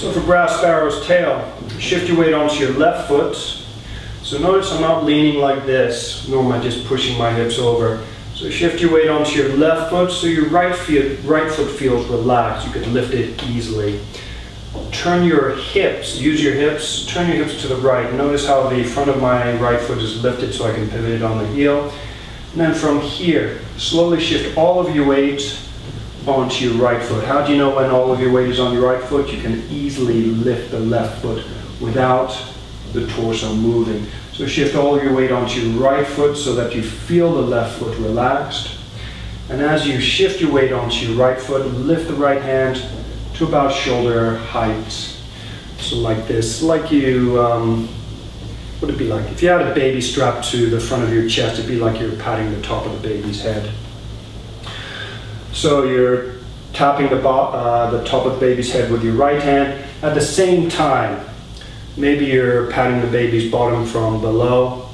So for Brass Sparrow's tail, shift your weight onto your left foot. So notice I'm not leaning like this, nor am I just pushing my hips over. So shift your weight onto your left foot so your right foot feels relaxed. You can lift it easily. Turn your hips, use your hips, turn your hips to the right. Notice how the front of my right foot is lifted so I can pivot it on the heel. And then from here, slowly shift all of your weight onto your right foot. How do you know when all of your weight is on your right foot? You can easily lift the left foot without the torso moving. So shift all of your weight onto your right foot so that you feel the left foot relaxed. And as you shift your weight onto your right foot, lift the right hand to about shoulder height. So like this, like you, what would it be like? If you had a baby strapped to the front of your chest, it'd be like you're patting the top of the baby's head. So you're tapping the top of the baby's head with your right hand. At the same time, maybe you're patting the baby's bottom from below.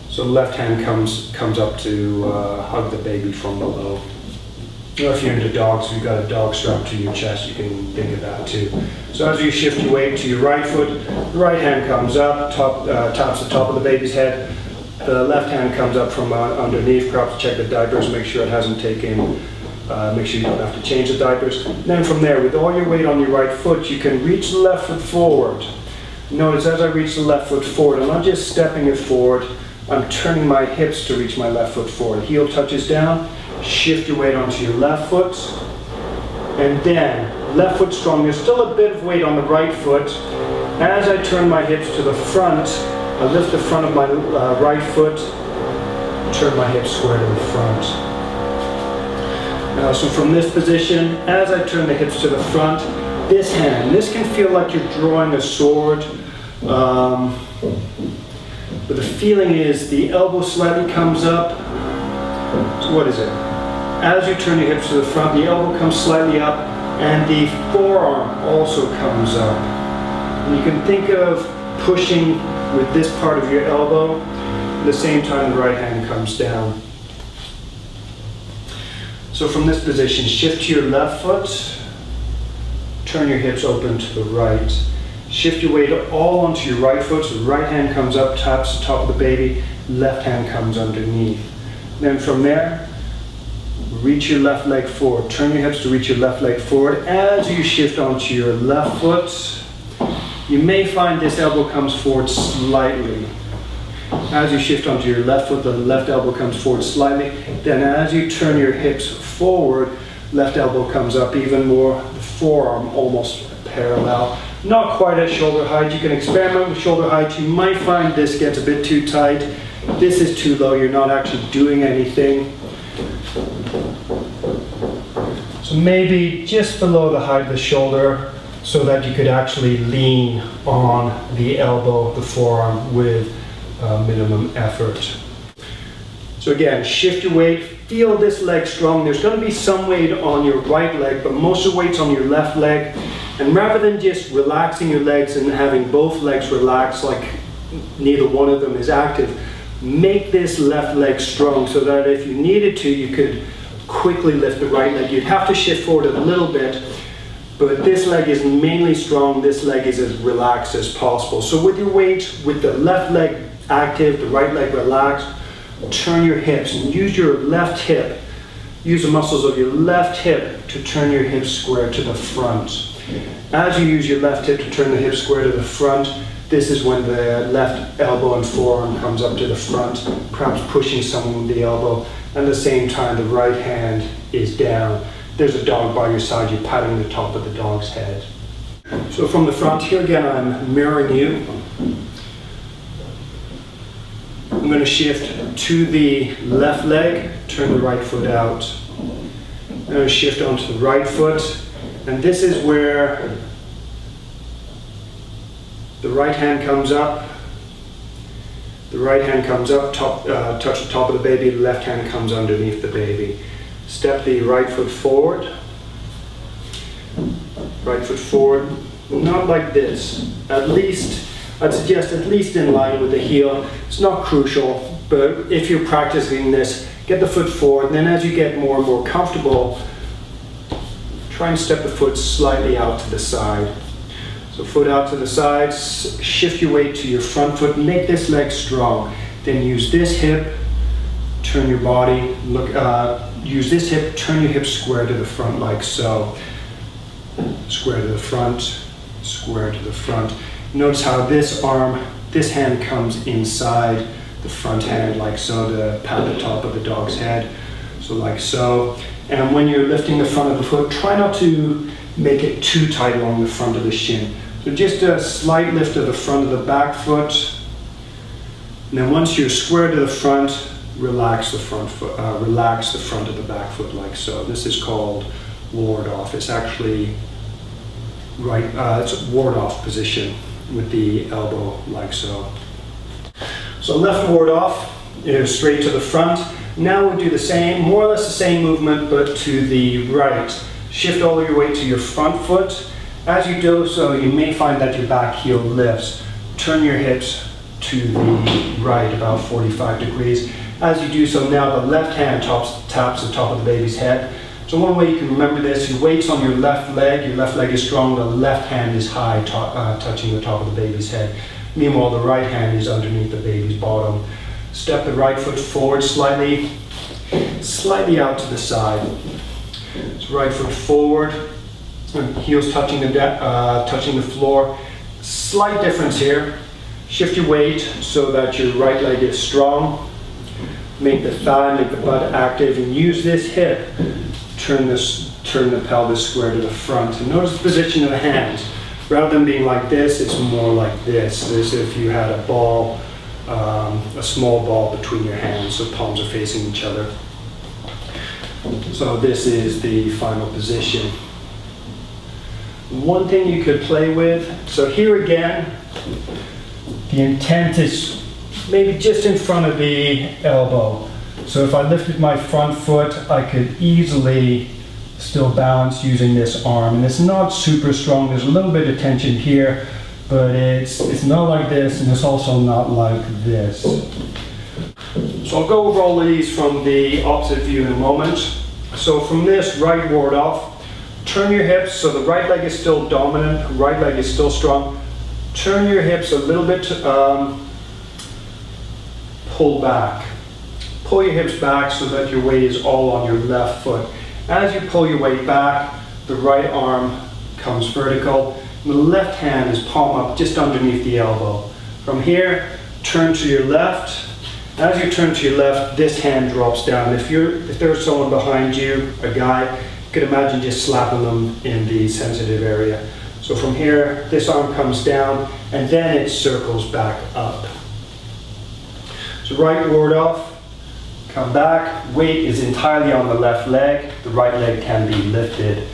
So the left hand comes up to hug the baby from below. Or if you're into dogs, if you've got a dog strapped to your chest, you can think of that too. So as you shift your weight to your right foot, the right hand comes up, taps the top of the baby's head. The left hand comes up from underneath, perhaps check the diapers, make sure it hasn't taken, make sure you don't have to change the diapers. And then from there, with all your weight on your right foot, you can reach the left foot forward. Notice as I reach the left foot forward, I'm not just stepping it forward, I'm turning my hips to reach my left foot forward. Heel touches down, shift your weight onto your left foot, and then left foot strong. There's still a bit of weight on the right foot. As I turn my hips to the front, I lift the front of my right foot, turn my hips square to the front. So from this position, as I turn the hips to the front, this can feel like you're drawing a sword, but the feeling is the elbow slightly comes up. So what is it? As you turn your hips to the front, the elbow comes slightly up, and the forearm also comes up. And you can think of pushing with this part of your elbow, at the same time the right hand comes down. So from this position, shift to your left foot, turn your hips open to the right. Shift your weight all onto your right foot, so the right hand comes up, taps the top of the baby, left hand comes underneath. Then from there, reach your left leg forward. Turn your hips to reach your left leg forward. As you shift onto your left foot, you may find this elbow comes forward slightly. As you shift onto your left foot, the left elbow comes forward slightly. Then as you turn your hips forward, left elbow comes up even more, the forearm almost parallel. Not quite at shoulder height. You can experiment with shoulder height. You might find this gets a bit too tight. This is too low. You're not actually doing anything. So maybe just below the height of the shoulder, so that you could actually lean on the elbow, the forearm, with minimum effort. So again, shift your weight, feel this leg strong. There's going to be some weight on your right leg, but most of the weight's on your left leg. And rather than just relaxing your legs and having both legs relaxed, like neither one of them is active, make this left leg strong so that if you needed to, you could quickly lift the right leg. You'd have to shift forward a little bit, but this leg is mainly strong, this leg is as relaxed as possible. So with your weight, with the left leg active, the right leg relaxed, turn your hips and use your left hip. Use the muscles of your left hip to turn your hips square to the front. As you use your left hip to turn the hips square to the front, this is when the left elbow and forearm comes up to the front, perhaps pushing someone with the elbow. And at the same time, the right hand is down. There's a dog by your side, you're patting the top of the dog's head. So from the front, here again, I'm mirroring you. I'm going to shift to the left leg, turn the right foot out. I'm going to shift onto the right foot, and this is where the right hand comes up. The right hand comes up, touch the top of the baby, the left hand comes underneath the baby. Step the right foot forward. Right foot forward, not like this. At least, I'd suggest at least in line with the heel. It's not crucial, but if you're practicing this, get the foot forward, and then as you get more and more comfortable, try and step the foot slightly out to the side. So foot out to the side, shift your weight to your front foot, make this leg strong. Then use this hip, turn your body, use this hip, turn your hips square to the front like so. Square to the front, square to the front. Notice how this hand comes inside the front hand like so to pat the top of the dog's head. So like so. And when you're lifting the front of the foot, try not to make it too tight along the front of the shin. So just a slight lift of the front of the back foot. And then once you're square to the front, relax the front foot, relax the front of the back foot like so. This is called ward off. It's actually it's ward off position with the elbow like so. So left ward off is straight to the front. Now we'll do the same, more or less the same movement, but to the right. Shift all of your weight to your front foot. As you do so, you may find that your back heel lifts. Turn your hips to the right, about 45 degrees. As you do so, now the left hand taps the top of the baby's head. So one way you can remember this, your weight's on your left leg is strong, the left hand is high, touching the top of the baby's head. Meanwhile, the right hand is underneath the baby's bottom. Step the right foot forward slightly out to the side. So right foot forward, heels touching the floor. Slight difference here. Shift your weight so that your right leg is strong. Make the thigh, make the butt active, and use this hip. Turn the pelvis square to the front. And notice the position of the hands. Rather than being like this, it's more like this. As if you had a ball, a small ball between your hands, so palms are facing each other. So this is the final position. One thing you could play with, so here again, the intent is maybe just in front of the elbow. So if I lifted my front foot, I could easily still balance using this arm. And it's not super strong, there's a little bit of tension here, but it's not like this, and it's also not like this. So I'll go over all of these from the opposite view in a moment. So from this, right ward off, turn your hips so the right leg is still dominant, right leg is still strong. Turn your hips a little bit, pull back. Pull your hips back so that your weight is all on your left foot. As you pull your weight back, the right arm comes vertical. The left hand is palm up just underneath the elbow. From here, turn to your left. As you turn to your left, this hand drops down. If there's someone behind you, a guy, you could imagine just slapping them in the sensitive area. So from here, this arm comes down, and then it circles back up. So right ward off. Come back, weight is entirely on the left leg, the right leg can be lifted.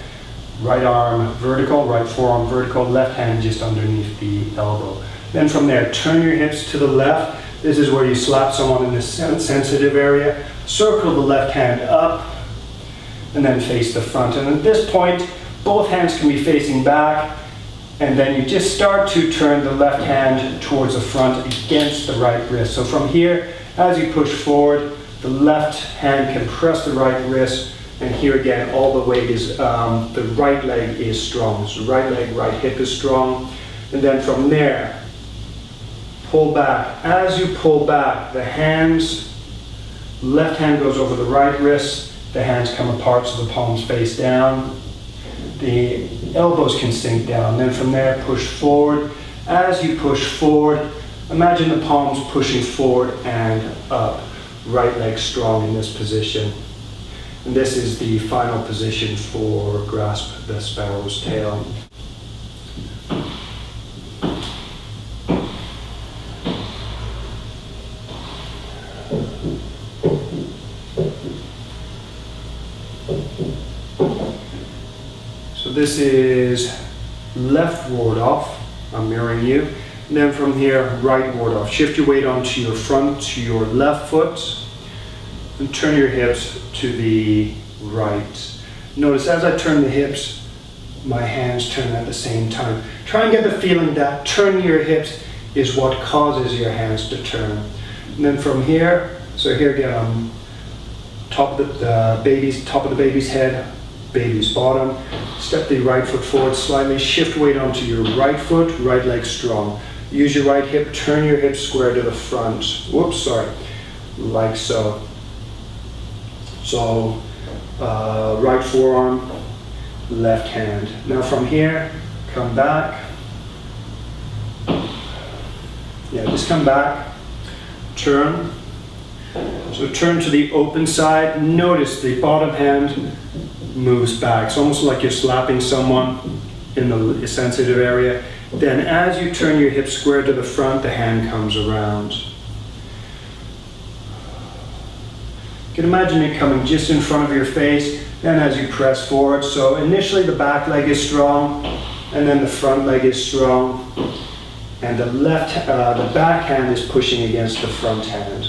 Right arm vertical, right forearm vertical, left hand just underneath the elbow. Then from there, turn your hips to the left. This is where you slap someone in the sensitive area. Circle the left hand up, and then face the front. And at this point, both hands can be facing back, and then you just start to turn the left hand towards the front against the right wrist. So from here, as you push forward, the left hand can press the right wrist, and here again, all the weight is, the right leg is strong. So right leg, right hip is strong. And then from there, pull back. As you pull back, the hands, left hand goes over the right wrist, the hands come apart so the palms face down. The elbows can sink down. Then from there, push forward. As you push forward, imagine the palms pushing forward and up. Right leg strong in this position. And this is the final position for grasp the sparrow's tail. So this is left ward off. I'm mirroring you. And then from here, right ward off. Shift your weight onto your front, to your left foot, and turn your hips to the right. Notice as I turn the hips, my hands turn at the same time. Try and get the feeling that turning your hips is what causes your hands to turn. And then from here, so here again, top of the baby's head, baby's bottom. Step the right foot forward slightly, shift weight onto your right foot, right leg strong. Use your right hip, turn your hip square to the front. Whoops, sorry. Like so. So, right forearm, left hand. Now from here, come back. Yeah, just come back, turn. So turn to the open side. Notice the bottom hand moves back. It's almost like you're slapping someone in the sensitive area. Then as you turn your hip square to the front, the hand comes around. You can imagine it coming just in front of your face, then as you press forward. So initially the back leg is strong, and then the front leg is strong, and the back hand is pushing against the front hand.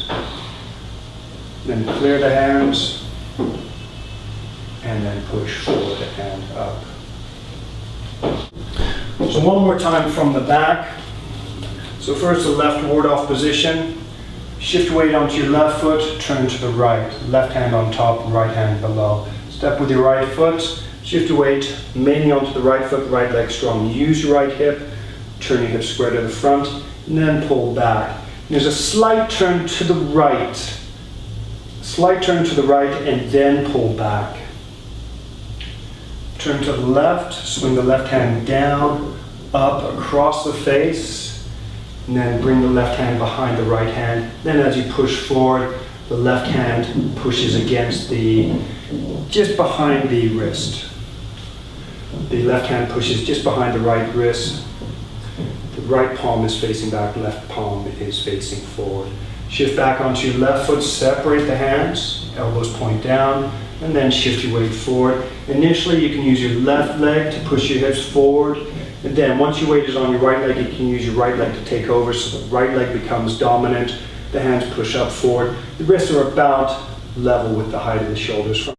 Then clear the hands, and then push forward and up. So one more time from the back. So first the left ward off position. Shift weight onto your left foot, turn to the right. Left hand on top, right hand below. Step with your right foot, shift your weight mainly onto the right foot, right leg strong. Use your right hip, turn your hip square to the front, and then pull back. There's a slight turn to the right. Slight turn to the right and then pull back. Turn to the left, swing the left hand down, up across the face, and then bring the left hand behind the right hand. Then as you push forward, the left hand pushes against just behind the wrist. The left hand pushes just behind the right wrist. The right palm is facing back, left palm is facing forward. Shift back onto your left foot, separate the hands, elbows point down, and then shift your weight forward. Initially, you can use your left leg to push your hips forward, and then once your weight is on your right leg, you can use your right leg to take over, so the right leg becomes dominant. The hands push up forward. The wrists are about level with the height of the shoulders.